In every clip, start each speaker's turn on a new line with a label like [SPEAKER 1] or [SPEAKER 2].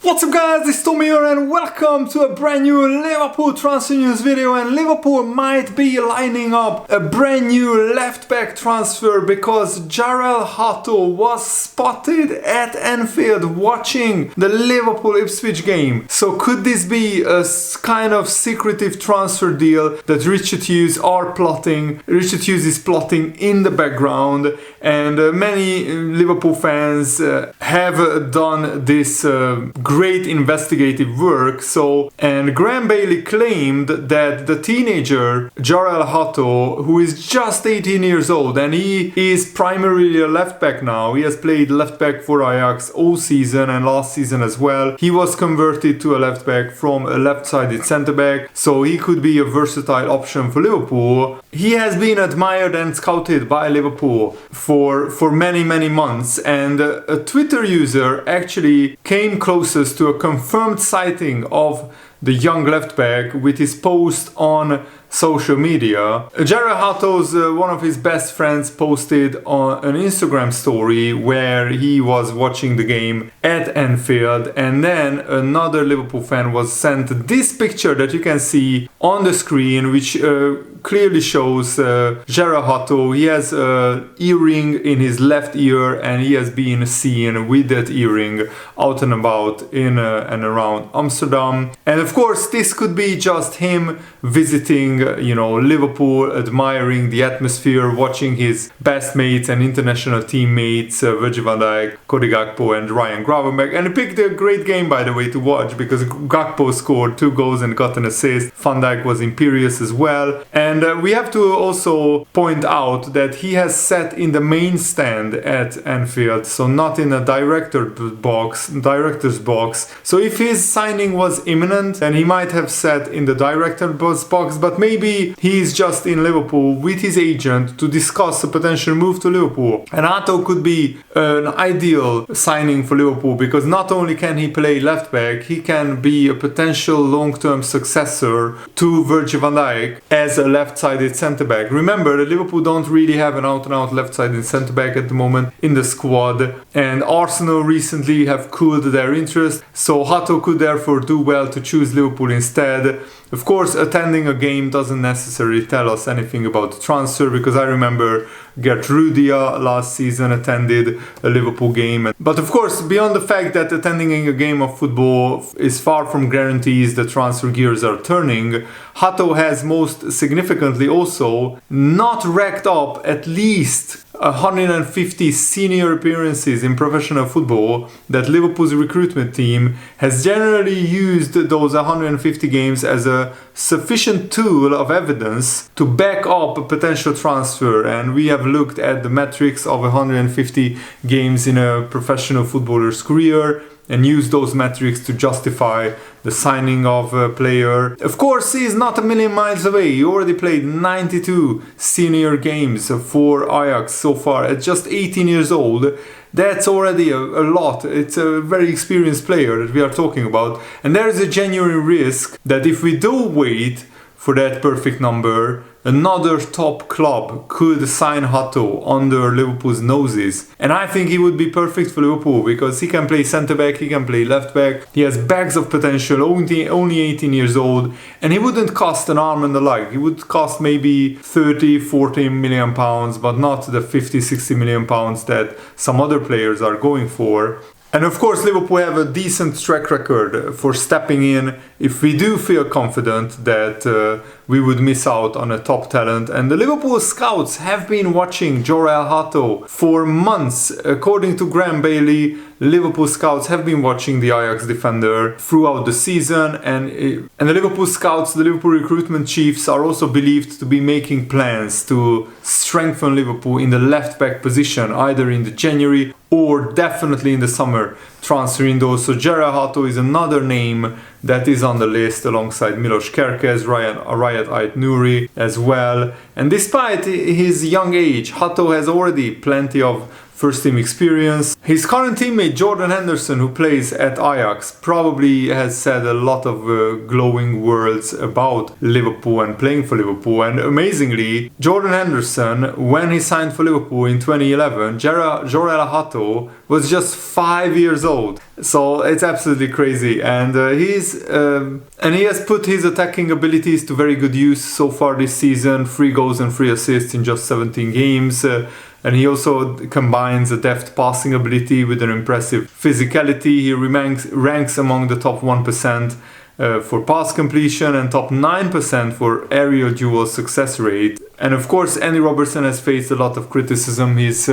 [SPEAKER 1] What's up guys, it's Tommy here and welcome to a brand new Liverpool transfer news video. And Liverpool might be lining up a brand new left back transfer because Jorrel Hato was spotted at Anfield watching the Liverpool-Ipswich game. So could this be a kind of secretive transfer deal that Richard Hughes is plotting in the background, and many Liverpool fans have done this great investigative work. And Graham Bailey claimed that the teenager Jorrel Hato, who is just 18 years old, and he is primarily a left back now. He has played left back for Ajax all season and last season as well. He was converted to a left back from a left-sided centre back, so he could be a versatile option for Liverpool. He has been admired and scouted by Liverpool for many months, and a Twitter user actually came closest to a confirmed sighting of the young left back with his post on social media. Jorrel Hato's one of his best friends posted on an Instagram story where he was watching the game at Anfield, and then another Liverpool fan was sent this picture that you can see on the screen, which clearly shows Jorrel Hato. He has an earring in his left ear, and he has been seen with that earring out and about in and around Amsterdam. And of course this could be just him visiting Liverpool, admiring the atmosphere, watching his best mates and international teammates, Virgil van Dijk, Cody Gakpo and Ryan Gravenberch. And he picked a great game, by the way, to watch, because Gakpo scored 2 goals and got an assist. Van Dijk was imperious as well. And we have to also point out that he has sat in the main stand at Anfield, so not in a director's box. So if his signing was imminent, then he might have sat in the director's box, but maybe he's just in Liverpool with his agent to discuss a potential move to Liverpool. And Hato could be an ideal signing for Liverpool because not only can he play left back, he can be a potential long-term successor to Virgil van Dijk as a left-sided centre-back. Remember that Liverpool don't really have an out-and-out left-sided centre-back at the moment in the squad, and Arsenal recently have cooled their interest, so Hato could therefore do well to choose Liverpool instead. Of course, attending a game doesn't necessarily tell us anything about the transfer, because I remember Gert Rudia last season attended a Liverpool game. But of course, beyond the fact that attending a game of football is far from guarantees the transfer gears are turning, Hato has most significantly also not racked up at least 150 senior appearances in professional football. That Liverpool's recruitment team has generally used those 150 games as a sufficient tool of evidence to back up a potential transfer. And we have looked at the metrics of 150 games in a professional footballer's career and use those metrics to justify the signing of a player. Of course, he is not a million miles away. He already played 92 senior games for Ajax so far at just 18 years old. That's already a lot. It's a very experienced player that we are talking about. And there is a genuine risk that if we do wait for that perfect number, another top club could sign Hato under Liverpool's noses. And I think he would be perfect for Liverpool because he can play centre-back, he can play left-back, he has bags of potential, only 18 years old, and he wouldn't cost an arm and a leg. He would cost maybe 30-40 million pounds, but not the 50-60 million pounds that some other players are going for. And of course, Liverpool have a decent track record for stepping in if we do feel confident that we would miss out on a top talent. And the Liverpool scouts have been watching Jorrel Hato for months. According to Graham Bailey, Liverpool scouts have been watching the Ajax defender throughout the season, and the Liverpool scouts, the Liverpool recruitment chiefs, are also believed to be making plans to strengthen Liverpool in the left back position, either in the January or definitely in the summer transfer window. So Jorrel Hato is another name that is on the list alongside Milos Kerkez, Riyad Ait-Nouri as well. And despite his young age, Hato has already plenty of first team experience. His current teammate Jordan Henderson, who plays at Ajax, probably has said a lot of glowing words about Liverpool and playing for Liverpool. And amazingly, Jordan Henderson, when he signed for Liverpool in 2011, Jorrel Hato was just 5 years old. So it's absolutely crazy, and he has put his attacking abilities to very good use so far this season. 3 goals and 3 assists in just 17 games. And he also combines a deft passing ability with an impressive physicality. He ranks among the top 1% for pass completion and top 9% for aerial duel success rate. And of course, Andy Robertson has faced a lot of criticism. His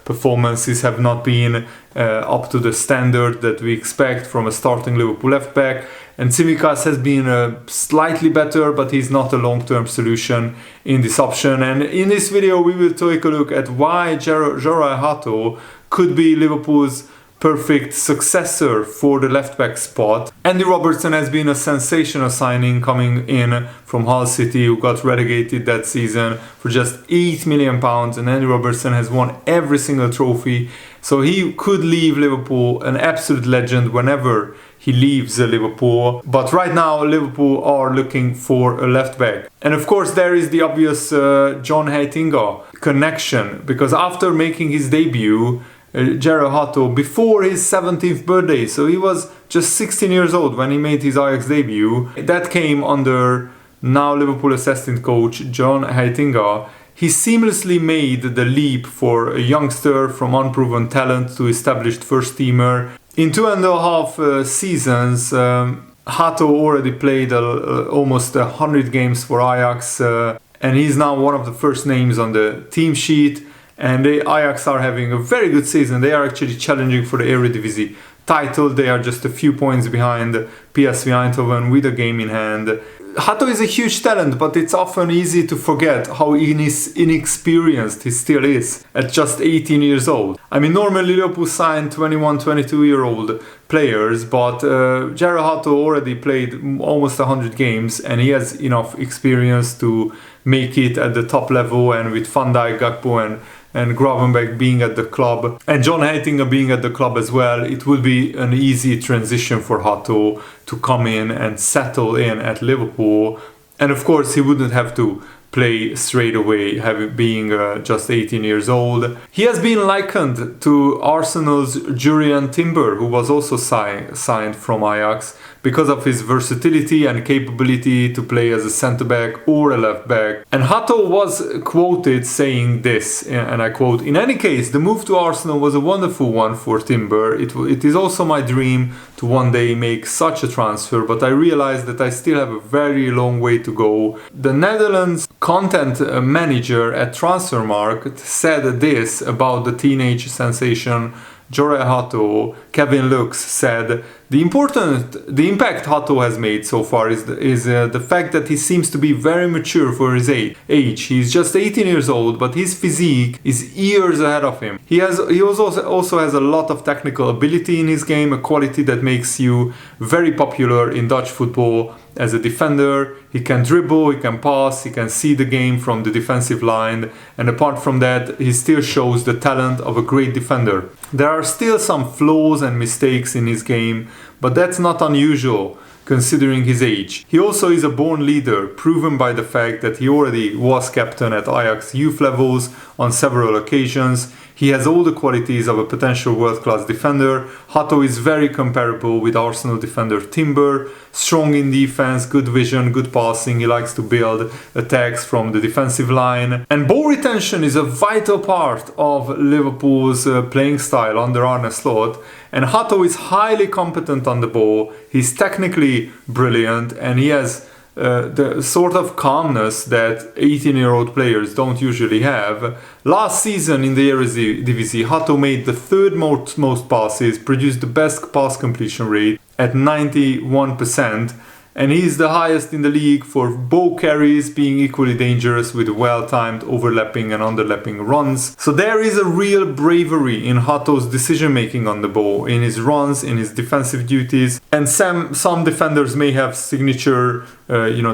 [SPEAKER 1] performances have not been up to the standard that we expect from a starting Liverpool left back. And Tsimikas has been slightly better, but he's not a long-term solution in this option. And in this video, we will take a look at why Jorrel Hato could be Liverpool's perfect successor for the left-back spot. Andy Robertson has been a sensational signing coming in from Hull City, who got relegated that season for just £8 million. And Andy Robertson has won every single trophy. So he could leave Liverpool an absolute legend whenever he leaves Liverpool. But right now, Liverpool are looking for a left back. And of course, there is the obvious John Heitinga connection, because after making his debut, Jorrel Hato, before his 17th birthday, so he was just 16 years old when he made his Ajax debut. That came under now Liverpool assistant coach John Heitinga. He seamlessly made the leap for a youngster from unproven talent to established first teamer. In 2.5 seasons, Hato already played almost 100 games for Ajax, and he's now one of the first names on the team sheet. And the Ajax are having a very good season. They are actually challenging for the Eredivisie title. They are just a few points behind PSV Eindhoven with a game in hand. Hato is a huge talent, but it's often easy to forget how inexperienced he still is at just 18 years old. I mean, normally Liverpool sign 21, 22-year-old players, but Jorrel Hato already played almost 100 games, and he has enough experience to make it at the top level. And with Van Dijk, Gakpo and Gravenberch being at the club, and John Heitinga being at the club as well, it will be an easy transition for Hato to come in and settle in at Liverpool. And of course, he wouldn't have to play straight away, being just 18 years old. He has been likened to Arsenal's Jurrien Timber, who was also signed from Ajax, because of his versatility and capability to play as a centre-back or a left-back. And Hato was quoted saying this, and I quote, "In any case, the move to Arsenal was a wonderful one for Timber. It is also my dream to one day make such a transfer, but I realize that I still have a very long way to go." The Netherlands content manager at Transfermarkt said this about the teenage sensation Jorrel Hato. Kevin Lux said, the impact Hato has made so far is the fact that he seems to be very mature for his age. He's just 18 years old, but his physique is years ahead of him. He also has a lot of technical ability in his game, a quality that makes you very popular in Dutch football as a defender. He can dribble, he can pass, he can see the game from the defensive line, and apart from that, he still shows the talent of a great defender. There are still some flaws and mistakes in his game, but that's not unusual considering his age. He also is a born leader, proven by the fact that he already was captain at Ajax youth levels on several occasions. He has all the qualities of a potential world-class defender. Hato is very comparable with Arsenal defender Timber, strong in defense, good vision, good passing. He likes to build attacks from the defensive line. And ball retention is a vital part of Liverpool's playing style under Arne Slot. And Hato is highly competent on the ball. He's technically brilliant, and he has the sort of calmness that 18-year-old players don't usually have. Last season in the Eredivisie, Hato made the third most passes, produced the best pass completion rate at 91%, and he's the highest in the league for ball carries, being equally dangerous with well-timed overlapping and underlapping runs. So there is a real bravery in Hato's decision-making on the ball, in his runs, in his defensive duties. And some defenders may have signature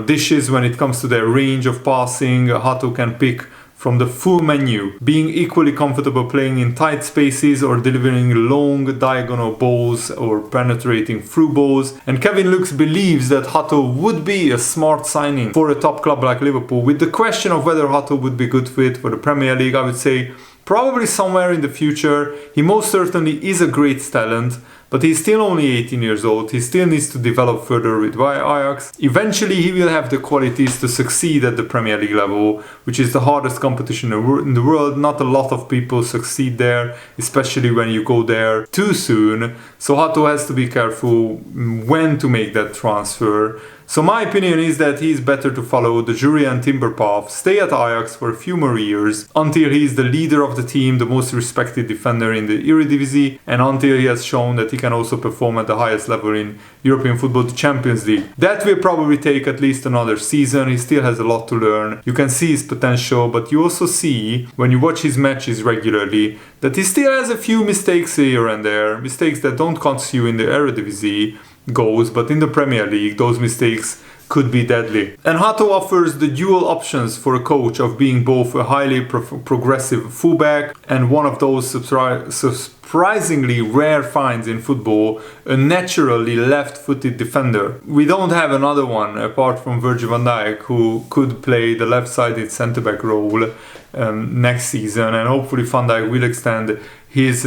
[SPEAKER 1] dishes when it comes to their range of passing. Hato can pick from the full menu, being equally comfortable playing in tight spaces or delivering long diagonal balls or penetrating through balls. And Kevin Lux believes that Hato would be a smart signing for a top club like Liverpool. With the question of whether Hato would be a good fit for the Premier League, I would say probably somewhere in the future. He most certainly is a great talent, but he's still only 18 years old. He still needs to develop further with Ajax. Eventually he will have the qualities to succeed at the Premier League level, which is the hardest competition in the world. Not a lot of people succeed there, especially when you go there too soon. So Hato has to be careful when to make that transfer. So my opinion is that he's better to follow the Jury and Timber path, stay at Ajax for a few more years, until he's the leader of the team, the most respected defender in the Eredivisie, and until he has shown that he can also perform at the highest level in European football, the Champions League. That will probably take at least another season. He still has a lot to learn. You can see his potential, but you also see, when you watch his matches regularly, that he still has a few mistakes here and there, mistakes that don't cost you in the Eredivisie goals, but in the Premier League those mistakes could be deadly. And Hato offers the dual options for a coach of being both a highly progressive fullback and one of those surprisingly rare finds in football, a naturally left-footed defender. We don't have another one apart from Virgil van Dijk, who could play the left-sided centre-back role next season, and hopefully Van Dijk will extend his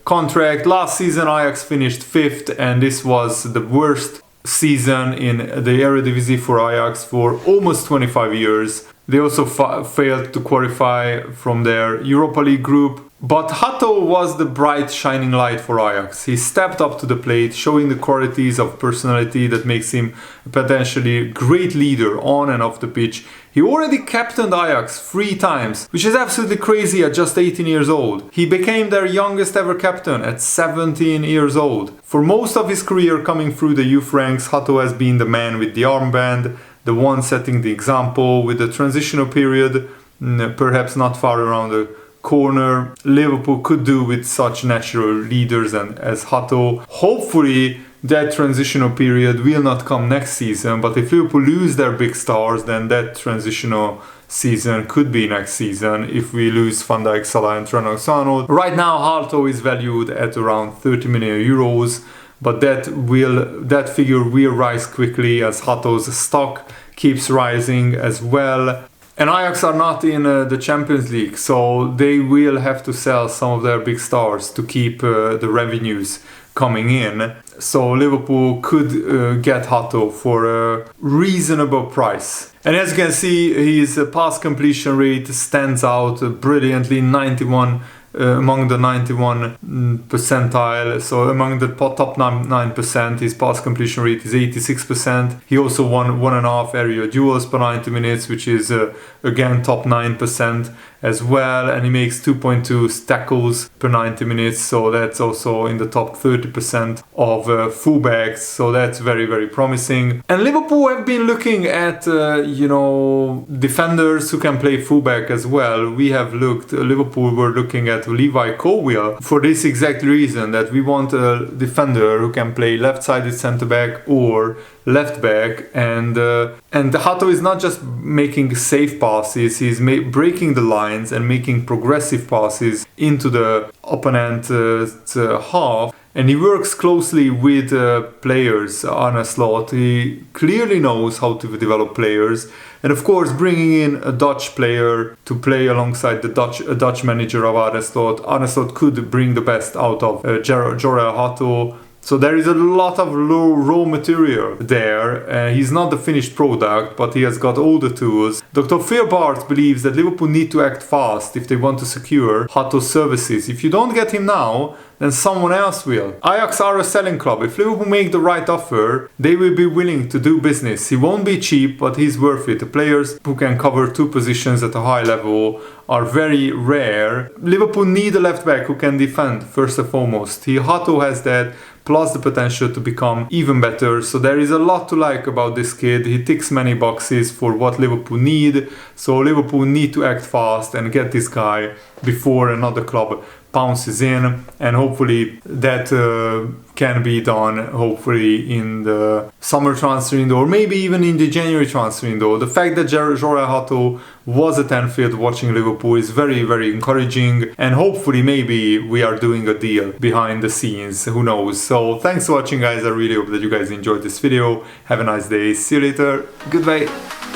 [SPEAKER 1] contract. Last season Ajax finished 5th, and this was the worst season in the Eredivisie for Ajax for almost 25 years. They also failed to qualify from their Europa League group. But Hato was the bright shining light for Ajax. He stepped up to the plate, showing the qualities of personality that makes him a potentially great leader on and off the pitch. He already captained Ajax 3 times, which is absolutely crazy at just 18 years old. He became their youngest ever captain at 17 years old. For most of his career coming through the youth ranks, Hato has been the man with the armband, the one setting the example. With the transitional period perhaps not far around the corner, Liverpool could do with such natural leaders and as Hato. Hopefully that transitional period will not come next season, but if Liverpool lose their big stars, then that transitional season could be next season if we lose Van Dijk, Salah and Trent Alexander-Arnold. Right now Hato is valued at around 30 million euros, but that figure will rise quickly as Hato's stock keeps rising as well. And Ajax are not in the Champions League, so they will have to sell some of their big stars to keep the revenues coming in. So Liverpool could get Hato for a reasonable price. And as you can see, his pass completion rate stands out brilliantly, 91 among the 91 percentile. So among the top 9%, his pass completion rate is 86%. He also won 1.5 area duels per 90 minutes, which is again top 9% as well, and he makes 2.2 tackles per 90 minutes, so that's also in the top 30% of fullbacks, so that's very, very promising. And Liverpool have been looking at defenders who can play fullback as well. Liverpool were looking at Levi Colwill for this exact reason, that we want a defender who can play left-sided centre-back or left back, and Hato is not just making safe passes, he's breaking the lines and making progressive passes into the opponent half, and he works closely with players on a slot. He clearly knows how to develop players, and of course bringing in a Dutch player to play alongside the Dutch manager of Arne Slot could bring the best out of Jorrel Hato. So there is a lot of raw material there. He's not the finished product, but he has got all the tools. Dr. Phil Bart believes that Liverpool need to act fast if they want to secure Hato's services. If you don't get him now, then someone else will. Ajax are a selling club. If Liverpool make the right offer, they will be willing to do business. He won't be cheap, but he's worth it. The players who can cover 2 positions at a high level are very rare. Liverpool need a left back who can defend, first and foremost. Hato has that, plus the potential to become even better. So there is a lot to like about this kid. He ticks many boxes for what Liverpool need. So Liverpool need to act fast and get this guy before another club pounces in, and hopefully that can be done hopefully in the summer transfer window, or maybe even in the January transfer window. The fact that Jorrel Hato was at Anfield watching Liverpool is very, very encouraging, and hopefully maybe we are doing a deal behind the scenes, who knows. So thanks for watching, guys. I really hope that you guys enjoyed this video. Have a nice day. See you later. Goodbye.